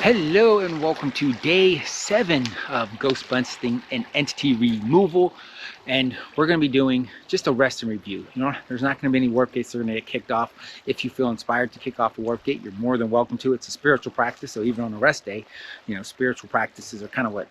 Hello and welcome to day 7 of ghost busting and entity removal, and we're going to be doing just a rest and review. There's not going to be any warp gates that are going to get kicked off. If you feel inspired to kick off a warp gate, you're more than welcome to. It's a spiritual practice, so even on a rest day, spiritual practices are kind of what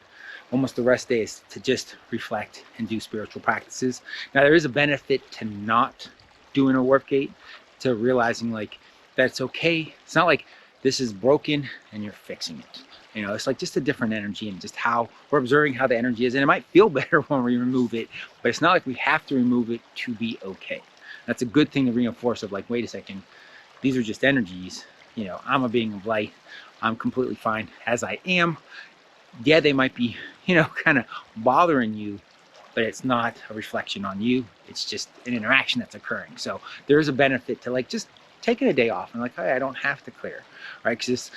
almost the rest day is, to just reflect and do spiritual practices. Now there is a benefit to not doing a warp gate, to realizing like that's okay. It's not like this is broken and you're fixing it. It's like just a different energy, and just how we're observing how the energy is. And it might feel better when we remove it, but it's not like we have to remove it to be okay. That's a good thing to reinforce, of like, wait a second, these are just energies. I'm a being of light. I'm completely fine as I am. Yeah, they might be, kind of bothering you, but it's not a reflection on you. It's just an interaction that's occurring. So there is a benefit to like just taking a day off and like, hey, I don't have to clear, right? Because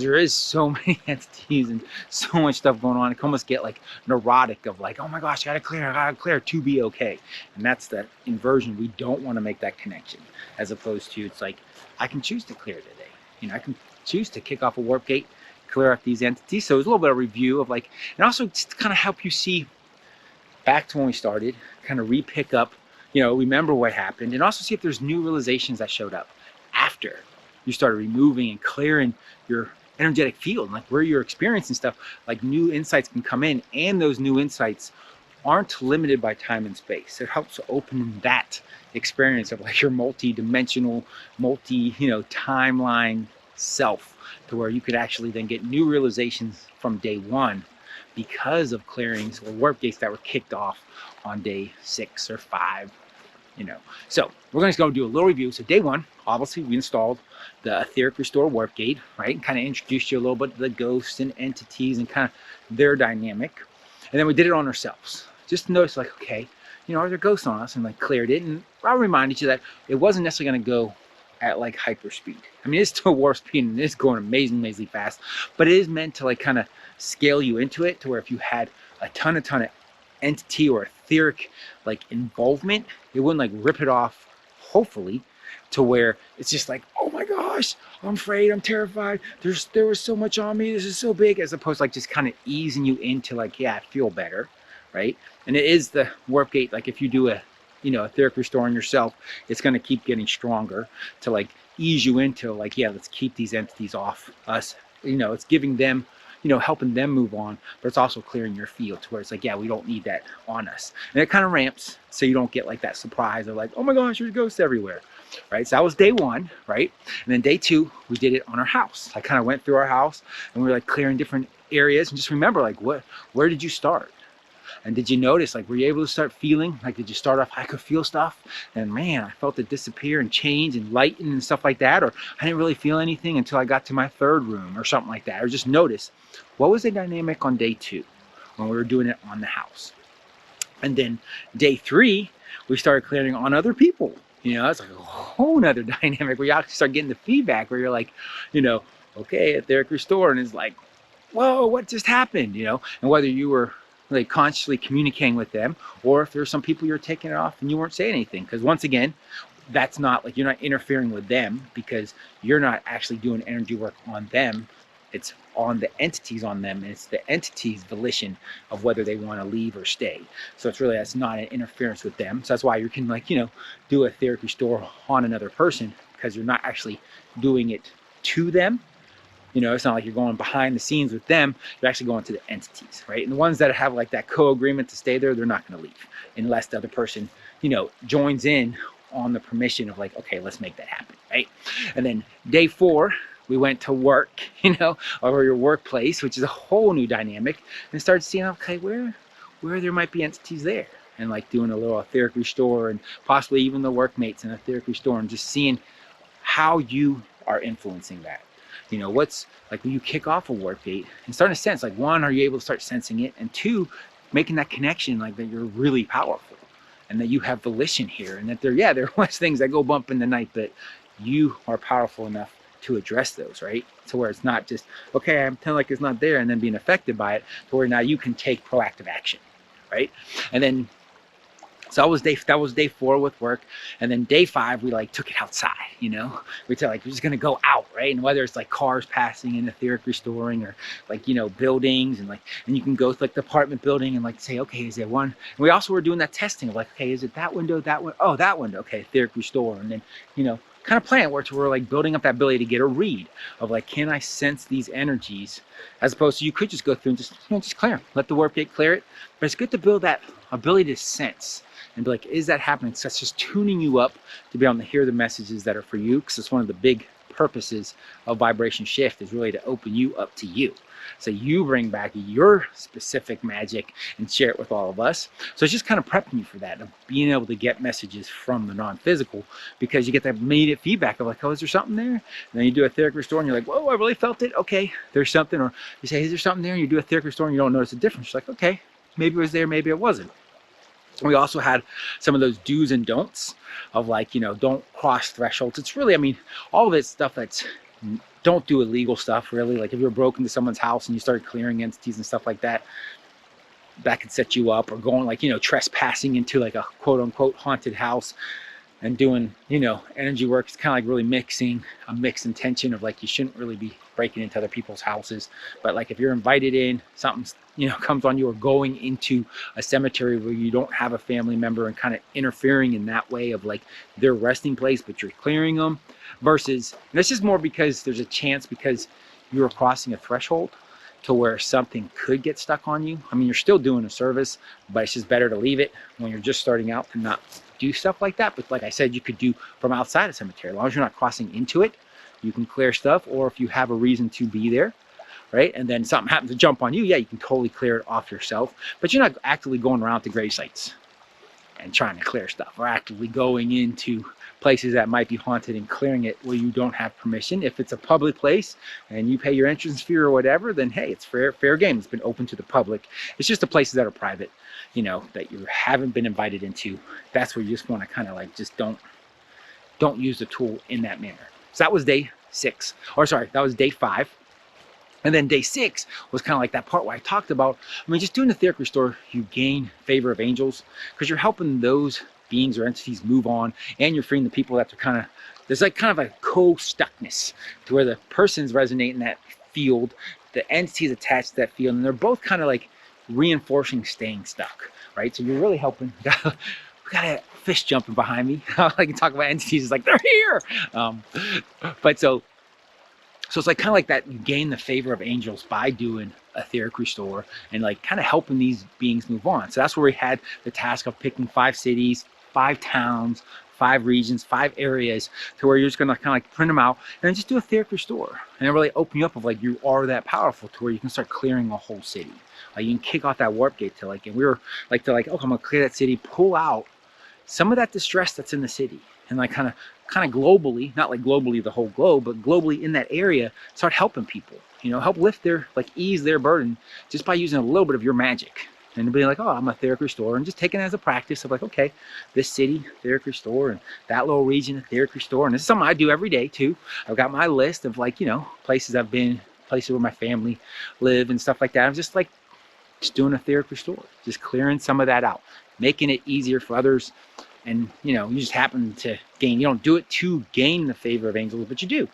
there is so many entities and so much stuff going on. It can almost get like neurotic of like, oh my gosh, I gotta clear to be okay. And that's the inversion. We don't want to make that connection, as opposed to, it's like, I can choose to clear today. I can choose to kick off a warp gate, clear up these entities. So it's a little bit of review of like, and also just to kind of help you see back to when we started, kind of re-pick up, remember what happened, and also see if there's new realizations that showed up after you started removing and clearing your energetic field, like where you're experiencing stuff. Like new insights can come in, and those new insights aren't limited by time and space. It helps to open that experience of like your multi-dimensional, timeline self, to where you could actually then get new realizations from day 1 because of clearings or warp gates that were kicked off on day 6 or 5. So we're going to go do a little review. So day 1, obviously we installed the etheric restore warp gate, right? And kind of introduced you a little bit to the ghosts and entities and kind of their dynamic. And then we did it on ourselves, just to notice like, okay, are there ghosts on us? And like cleared it. And I reminded you that it wasn't necessarily going to go at like hyper speed. I mean, it's still warp speed and it's going amazingly fast, but it is meant to like kind of scale you into it, to where if you had a ton of entity or etheric like involvement, it wouldn't like rip it off, hopefully, to where it's just like, oh my gosh, I'm afraid, I'm terrified, there was so much on me, this is so big, as opposed to like just kind of easing you into like, yeah, I feel better, right? And it is the warp gate, like if you do a etheric restoring yourself, it's going to keep getting stronger to like ease you into like, yeah, let's keep these entities off us. It's giving them, helping them move on, but it's also clearing your field to where it's like, yeah, we don't need that on us. And it kind of ramps so you don't get like that surprise of like, oh my gosh, there's ghosts everywhere, right? So that was day 1, right? And then day 2, we did it on our house. I kind of went through our house and we were like clearing different areas, and just remember like, where did you start? And did you notice, like, were you able to start feeling, like, did you start off, I could feel stuff, and man, I felt it disappear and change and lighten and stuff like that? Or I didn't really feel anything until I got to my 3rd room or something like that? Or just notice, what was the dynamic on day 2 when we were doing it on the house? And then day 3, we started clearing on other people. It's like a whole nother dynamic where you actually start getting the feedback where you're like, okay, etheric restore, and it's like, whoa, what just happened? And whether you were like consciously communicating with them, or if there's some people you're taking it off and you weren't saying anything, because once again, that's not like, you're not interfering with them, because you're not actually doing energy work on them. It's on the entities on them, and it's the entity's volition of whether they want to leave or stay. So it's really, that's not an interference with them. So that's why you can like, do a etheric restore on another person, because you're not actually doing it to them. It's not like you're going behind the scenes with them. You're actually going to the entities, right? And the ones that have like that co-agreement to stay there, they're not going to leave unless the other person, joins in on the permission of like, okay, let's make that happen, right? And then day 4, we went to work, or your workplace, which is a whole new dynamic, and started seeing, okay, where there might be entities there, and like doing a little etheric restore, and possibly even the workmates and etheric restore, and just seeing how you are influencing that. What's like when you kick off a warp gate and starting to sense, like, 1, are you able to start sensing it? And 2, making that connection, like that you're really powerful and that you have volition here, and that there was things that go bump in the night, but you are powerful enough to address those, right? To where it's not just, okay, I'm telling like it's not there, and then being affected by it, to where now you can take proactive action, right? And then So that was day 4 with work, and then day 5 we like took it outside. You know, we said like we're just gonna go out, right? And whether it's like cars passing and etheric restoring, or like, you know, buildings, and like, and you can go to like the apartment building and like say, okay, is there one? And we also were doing that testing of like, okay, is it that window, that one? Oh, that window, okay, etheric restore, and then, you know, kind of plan where we're like building up that ability to get a read of like, can I sense these energies, as opposed to you could just go through and just, you know, just clear them. Let the warp gate clear it. But it's good to build that ability to sense and be like, is that happening? So that's just tuning you up to be able to hear the messages that are for you, because it's one of the big purposes of vibration shift, is really to open you up to you. So you bring back your specific magic and share it with all of us. So it's just kind of prepping you for that, of being able to get messages from the non-physical, because you get that immediate feedback of like, oh, is there something there? And then you do a etheric restore and you're like, whoa, I really felt it. Okay, there's something. Or you say, is there something there? And you do a etheric restore and you don't notice a difference. You're like, okay, maybe it was there, maybe it wasn't. We also had some of those do's and don'ts of like, you know, don't cross thresholds. It's really, I mean, all of it's stuff that's, don't do illegal stuff, really. Like if you're broke into someone's house and you start clearing entities and stuff like that, that could set you up. Or going like, you know, trespassing into like a quote unquote haunted house and doing, you know, energy work. It's kind of like really mixing a mixed intention of like, you shouldn't really be breaking into other people's houses. But like if you're invited in, something's, you know, comes on you, or going into a cemetery where you don't have a family member and kind of interfering in that way of like their resting place, but you're clearing them, versus, and it's just more because there's a chance, because you're crossing a threshold to where something could get stuck on you. I mean, you're still doing a service, but it's just better to leave it when you're just starting out to not do stuff like that. But like I said, you could do from outside a cemetery, as long as you're not crossing into it, you can clear stuff. Or if you have a reason to be there, right, and then something happens to jump on you, yeah, you can totally clear it off yourself. But you're not actively going around to grave sites and trying to clear stuff, or actively going into places that might be haunted and clearing it where you don't have permission. If it's a public place and you pay your entrance fee or whatever, then hey, it's fair game. It's been open to the public. It's just the places that are private, you know, that you haven't been invited into. That's where you just want to kind of like, just don't use the tool in that manner. So that was day 6, or sorry, that was day 5. And then day 6 was kind of like that part where I talked about, I mean, just doing the etheric restore, you gain favor of angels, because you're helping those beings or entities move on, and you're freeing the people that are kind of, there's like kind of a co-stuckness to where the person's resonating that field, the entity's attached to that field, and they're both kind of like reinforcing staying stuck, right? So you're really helping. We got a fish jumping behind me. I can talk about entities, it's like, they're here. But so it's like kind of like that, you gain the favor of angels by doing etheric restore and like kind of helping these beings move on. So that's where we had the task of picking 5 cities, 5 towns, 5 regions, 5 areas, to where you're just gonna kind of like print them out and then just do etheric restore, and it really open you up of like, you are that powerful to where you can start clearing a whole city. Like you can kick off that warp gate to like, and we were like, to like, oh, I'm gonna clear that city, pull out some of that distress that's in the city, and like kind of globally, not like globally the whole globe, but globally in that area, start helping people, you know, help lift their, like ease their burden just by using a little bit of your magic. And be like, oh, I'm a etheric restorer, and just taking it as a practice of like, okay, this city, etheric restore, and that little region, etheric restore. And this is something I do every day too. I've got my list of like, you know, places I've been, places where my family live and stuff like that. I'm just like, just doing etheric restore, just clearing some of that out, making it easier for others. And, you know, you just happen to gain, you don't do it to gain the favor of angels, but you do,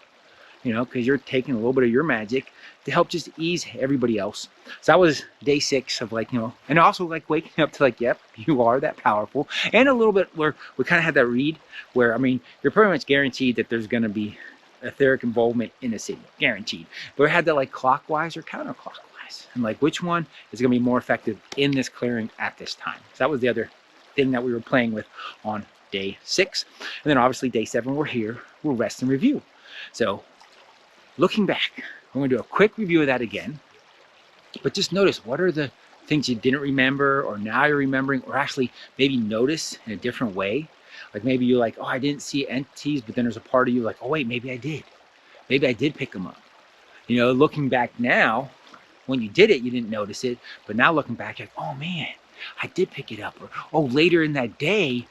you know, because you're taking a little bit of your magic to help just ease everybody else. So that was day 6 of like, you know, and also like waking up to like, yep, you are that powerful. And a little bit where we kind of had that read where, I mean, you're pretty much guaranteed that there's going to be etheric involvement in a city, guaranteed. But we had that like clockwise or counterclockwise, and like which one is going to be more effective in this clearing at this time. So that was the other thing that we were playing with on day 6. And then obviously day 7, we're here, we'll rest and review. So looking back, we're going to do a quick review of that again, but just notice what are the things you didn't remember, or now you're remembering, or actually maybe notice in a different way. Like maybe you're like, oh, I didn't see entities, but then there's a part of you like, oh wait, maybe I did pick them up. You know, looking back now, when you did it, you didn't notice it, but now looking back, you're like, oh man, I did pick it up. Or, oh, later in that day,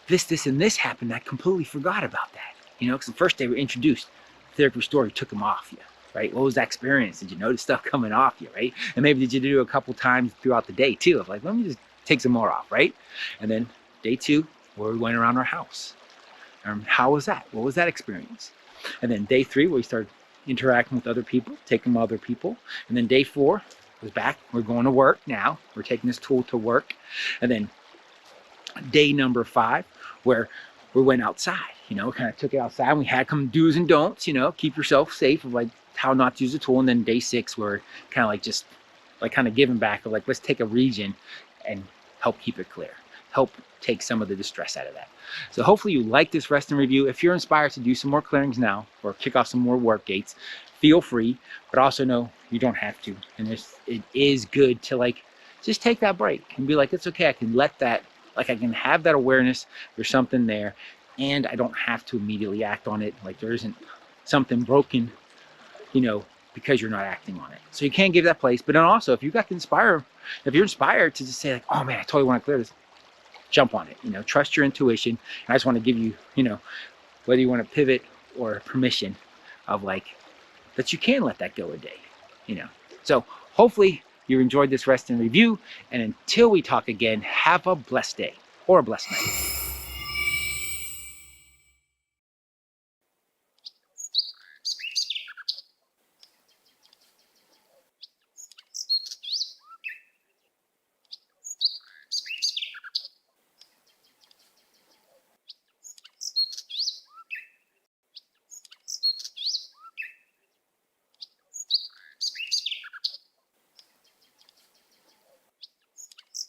this, and this happened. I completely forgot about that. You know, because the first day we introduced etheric restore, you took them off you, right? What was that experience? Did you notice stuff coming off you, right? And maybe did you do a couple times throughout the day too, of like, let me just take some more off, right? And then Day 2, where we went around our house. How was that? What was that experience? And then day 3, where we started interacting with other people, taking other people. And then day 4 was back. We're going to work now. We're taking this tool to work. And then day number 5, where we went outside, you know, kind of took it outside. And we had some do's and don'ts, you know, keep yourself safe, of like how not to use the tool. And then day 6, where kind of like just like kind of giving back, of like, let's take a region and help keep it clear, help take some of the distress out of that. So hopefully you like this rest and review. If you're inspired to do some more clearings now or kick off some more work gates, feel free, but also know you don't have to. And it is good to like just take that break and be like, it's okay, I can let that, like I can have that awareness, there's something there, and I don't have to immediately act on it. Like there isn't something broken, you know, because you're not acting on it. So you can't give that place. But then also, if you're inspired to just say like, oh man, I totally want to clear this, jump on it, you know, trust your intuition. And I just want to give you, you know, whether you want to pivot or permission of like, that you can let that go a day, you know. So hopefully you enjoyed this rest and review. And until we talk again, have a blessed day or a blessed night.